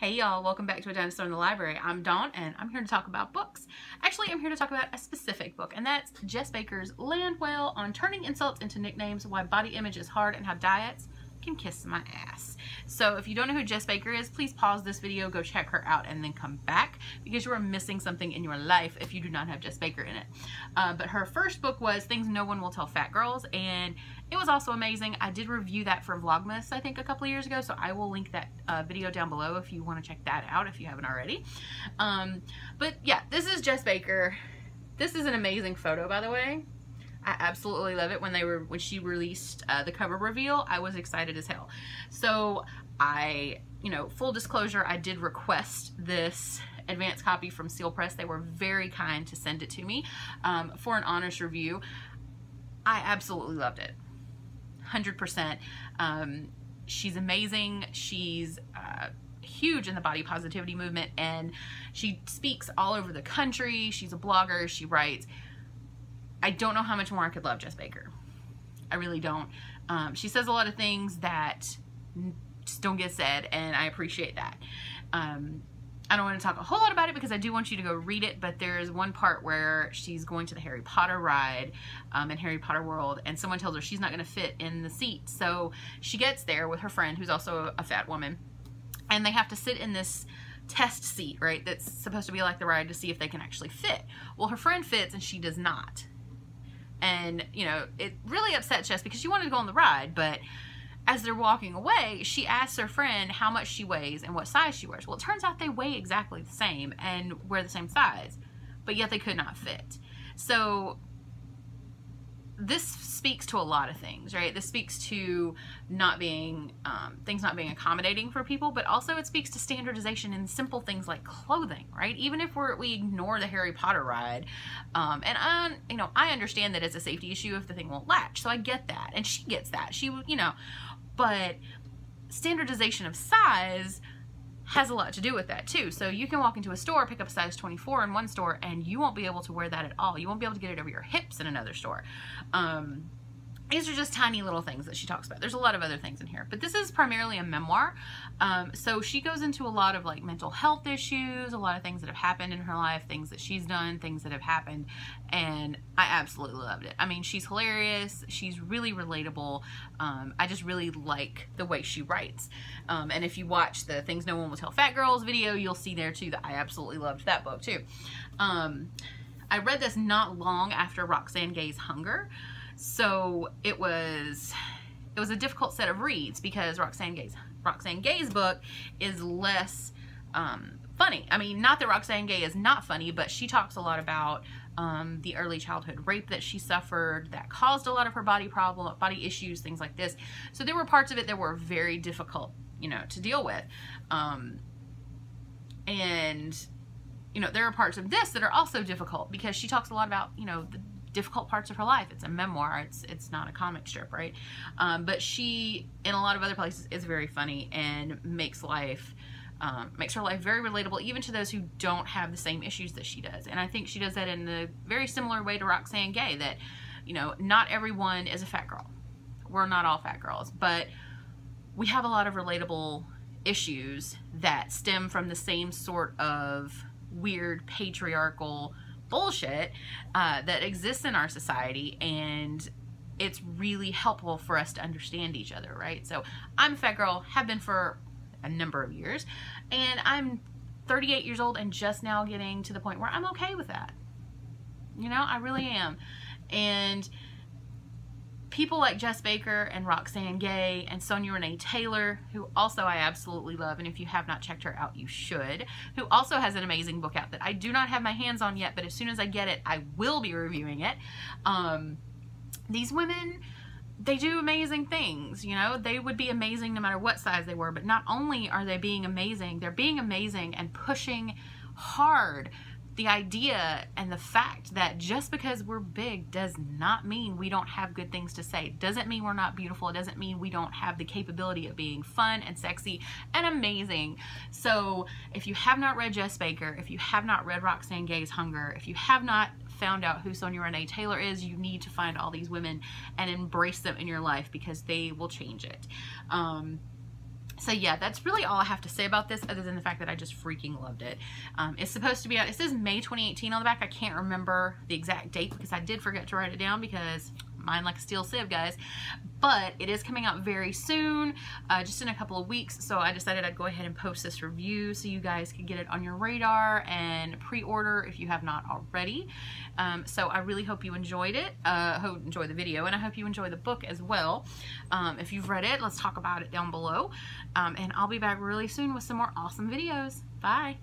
Hey y'all, welcome back to A Dinosaur in the Library. I'm Dawn and I'm here to talk about books. Actually, I'm here to talk about a specific book, and that's Jes Baker's Landwhale on Turning Insults into Nicknames, Why Body Image is Hard and How Diets Can Kiss My Ass. So if you don't know who Jes Baker is, please pause this video, go check her out, and then come back because you are missing something in your life if you do not have Jes Baker in it. But her first book was Things No One Will Tell Fat Girls, and it was also amazing. I did review that for Vlogmas, I think, a couple of years ago, so I will link that video down below if you want to check that out if you haven't already. But yeah, this is Jes Baker. This is an amazing photo, by the way. I absolutely love it. When she released the cover reveal, I was excited as hell. So full disclosure, I did request this advance copy from Seal Press. They were very kind to send it to me for an honest review. I absolutely loved it. 100%. She's amazing. She's huge in the body positivity movement, and she speaks all over the country. She's a blogger. She writes. I don't know how much more I could love Jes Baker. I really don't. She says a lot of things that just don't get said, and I appreciate that. I don't want to talk a whole lot about it because I do want you to go read it, but there's one part where she's going to the Harry Potter ride in Harry Potter World, and someone tells her she's not going to fit in the seat. So she gets there with her friend, who's also a fat woman, and they have to sit in this test seat, right? That's supposed to be like the ride to see if they can actually fit. Well, her friend fits and she does not. And, you know, it really upset Jes because she wanted to go on the ride, but as they're walking away, she asks her friend how much she weighs and what size she wears. Well, it turns out they weigh exactly the same and wear the same size, but yet they could not fit. So this speaks to a lot of things, right? This speaks to not being, things not being accommodating for people, but also it speaks to standardization in simple things like clothing, right? Even if we ignore the Harry Potter ride, and I understand that it's a safety issue if the thing won't latch, so I get that, and she gets that, but standardization of size has a lot to do with that too. So you can walk into a store, pick up a size 24 in one store, and you won't be able to wear that at all. You won't be able to get it over your hips in another store. These are just tiny little things that she talks about. There's a lot of other things in here, but this is primarily a memoir. So she goes into a lot of like mental health issues, a lot of things that have happened in her life, things that she's done, things that have happened, and I absolutely loved it. I mean, she's hilarious. She's really relatable. I just really like the way she writes. And if you watch the Things No One Will Tell Fat Girls video, you'll see there too that I absolutely loved that book too. I read this not long after Roxane Gay's Hunger. So it was a difficult set of reads because Roxane Gay's book is less funny. I mean, not that Roxane Gay is not funny, but she talks a lot about the early childhood rape that she suffered that caused a lot of her body issues, things like this. So there were parts of it that were very difficult, to deal with. And there are parts of this that are also difficult because she talks a lot about, the difficult parts of her life. It's a memoir. It's not a comic strip, right? But she, in a lot of other places, is very funny and makes her life very relatable, even to those who don't have the same issues that she does. And I think she does that in a very similar way to Roxane Gay, that, not everyone is a fat girl. We're not all fat girls, but we have a lot of relatable issues that stem from the same sort of weird patriarchal bullshit that exists in our society, and it's really helpful for us to understand each other, right? So I'm a fat girl, have been for a number of years, and I'm 38 years old and just now getting to the point where I'm okay with that. I really am. And people like Jes Baker and Roxane Gay and Sonia Renee Taylor, who also I absolutely love, and if you have not checked her out, you should, who also has an amazing book out that I do not have my hands on yet, but as soon as I get it, I will be reviewing it. These women, they do amazing things, they would be amazing no matter what size they were, but not only are they being amazing, they're being amazing and pushing hard the idea and the fact that just because we're big does not mean we don't have good things to say. It doesn't mean we're not beautiful. It doesn't mean we don't have the capability of being fun and sexy and amazing. So if you have not read Jes Baker, if you have not read Roxane Gay's Hunger, if you have not found out who Sonia Renee Taylor is, you need to find all these women and embrace them in your life because they will change it. So yeah, that's really all I have to say about this, other than the fact that I just freaking loved it. It's supposed to be out, it says May 2018 on the back. I can't remember the exact date because I did forget to write it down because mine like a steel sieve, guys. But it is coming out very soon, just in a couple of weeks. So I decided I'd go ahead and post this review so you guys can get it on your radar and pre-order if you have not already. So I really hope you enjoyed it. Hope enjoy the video, and I hope you enjoy the book as well. If you've read it, let's talk about it down below. And I'll be back really soon with some more awesome videos. Bye.